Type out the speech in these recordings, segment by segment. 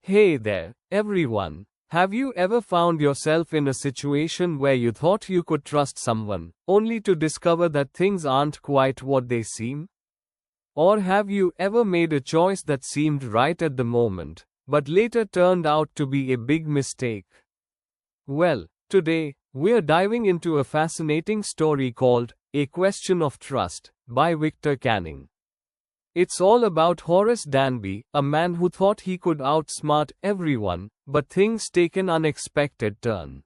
Hey there, everyone. Have you ever found yourself in a situation where you thought you could trust someone, only to discover that things aren't quite what they seem? Or have you ever made a choice that seemed right at the moment, but later turned out to be a big mistake? Well, today, we're diving into a fascinating story called A Question of Trust by Victor Canning. It's all about Horace Danby, a man who thought he could outsmart everyone, but things take an unexpected turn.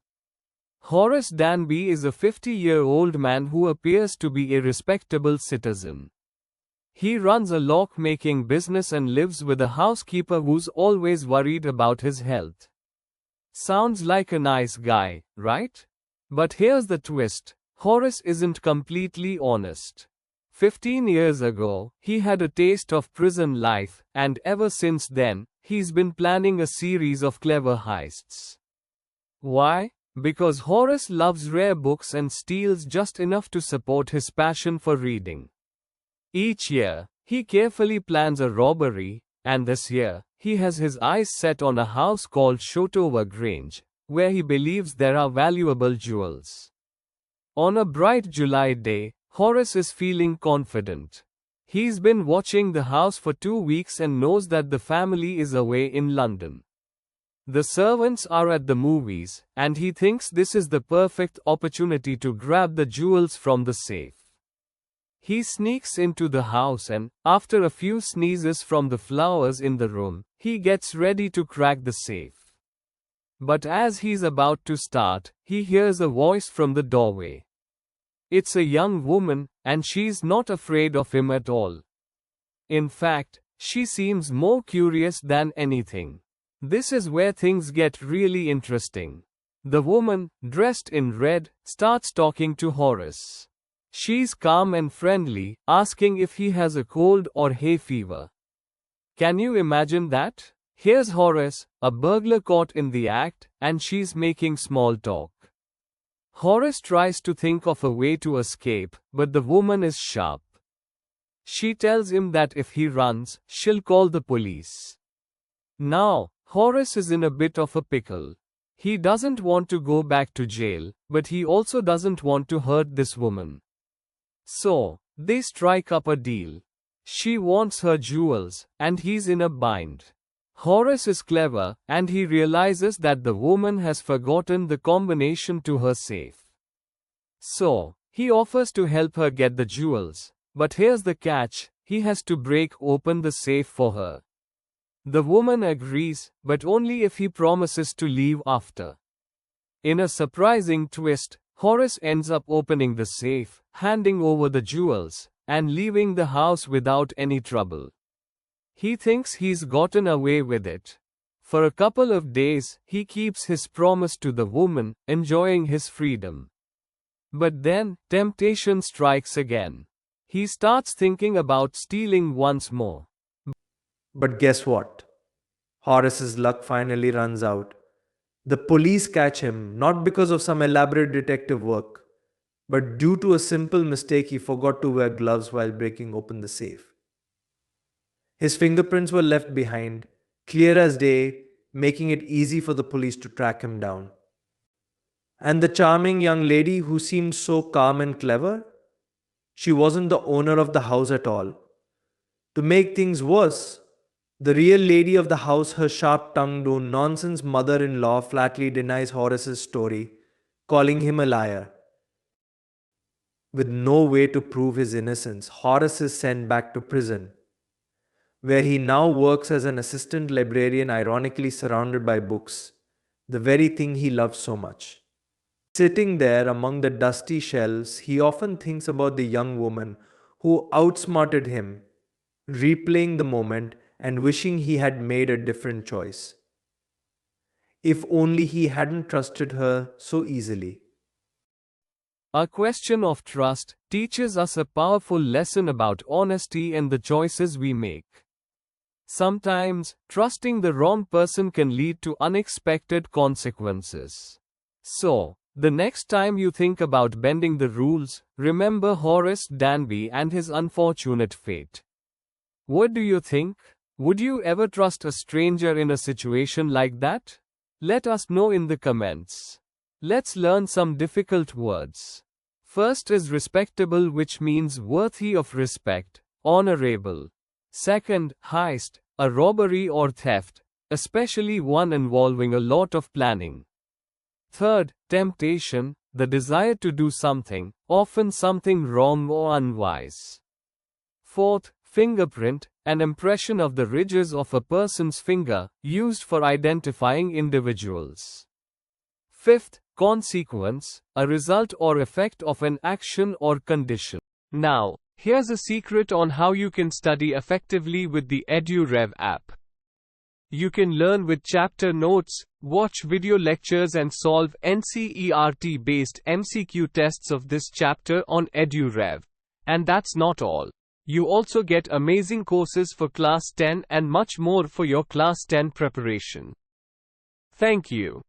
Horace Danby is a 50-year-old man who appears to be a respectable citizen. He runs a lock-making business and lives with a housekeeper who's always worried about his health. Sounds like a nice guy, right? But here's the twist: Horace isn't completely honest. 15 years ago, he had a taste of prison life, and ever since then, he's been planning a series of clever heists. Why? Because Horace loves rare books and steals just enough to support his passion for reading. Each year, he carefully plans a robbery, and this year, he has his eyes set on a house called Shotover Grange, where he believes there are valuable jewels. On a bright July day, Horace is feeling confident. He's been watching the house for 2 weeks and knows that the family is away in London. The servants are at the movies, and he thinks this is the perfect opportunity to grab the jewels from the safe. He sneaks into the house and, after a few sneezes from the flowers in the room, he gets ready to crack the safe. But as he's about to start, he hears a voice from the doorway. It's a young woman, and she's not afraid of him at all. In fact, she seems more curious than anything. This is where things get really interesting. The woman, dressed in red, starts talking to Horace. She's calm and friendly, asking if he has a cold or hay fever. Can you imagine that? Here's Horace, a burglar caught in the act, and she's making small talk. Horace tries to think of a way to escape, but the woman is sharp. She tells him that if he runs, she'll call the police. Now, Horace is in a bit of a pickle. He doesn't want to go back to jail, but he also doesn't want to hurt this woman. So, they strike up a deal. She wants her jewels, and he's in a bind. Horace is clever, and he realizes that the woman has forgotten the combination to her safe. So, he offers to help her get the jewels, but here's the catch: he has to break open the safe for her. The woman agrees, but only if he promises to leave after. In a surprising twist, Horace ends up opening the safe, handing over the jewels, and leaving the house without any trouble. He thinks he's gotten away with it. For a couple of days, he keeps his promise to the woman, enjoying his freedom. But then, temptation strikes again. He starts thinking about stealing once more. But guess what? Horace's luck finally runs out. The police catch him not because of some elaborate detective work, but due to a simple mistake: he forgot to wear gloves while breaking open the safe. His fingerprints were left behind, clear as day, making it easy for the police to track him down. And the charming young lady who seemed so calm and clever? She wasn't the owner of the house at all. To make things worse, the real lady of the house, her sharp-tongued, no-nonsense mother-in-law, flatly denies Horace's story, calling him a liar. With no way to prove his innocence, Horace is sent back to prison, where he now works as an assistant librarian, ironically surrounded by books, the very thing he loves so much. Sitting there among the dusty shelves, he often thinks about the young woman who outsmarted him, replaying the moment and wishing he had made a different choice. If only he hadn't trusted her so easily. A Question of Trust teaches us a powerful lesson about honesty and the choices we make. Sometimes, trusting the wrong person can lead to unexpected consequences. So, the next time you think about bending the rules, remember Horace Danby and his unfortunate fate. What do you think? Would you ever trust a stranger in a situation like that? Let us know in the comments. Let's learn some difficult words. First is respectable, which means worthy of respect, honorable. Second, heist, a robbery or theft, especially one involving a lot of planning. Third, temptation, the desire to do something, often something wrong or unwise. Fourth, fingerprint, an impression of the ridges of a person's finger, used for identifying individuals. Fifth, consequence, a result or effect of an action or condition. Now, here's a secret on how you can study effectively with the EduRev app. You can learn with chapter notes, watch video lectures and solve NCERT-based MCQ tests of this chapter on EduRev. And that's not all. You also get amazing courses for Class 10 and much more for your Class 10 preparation. Thank you.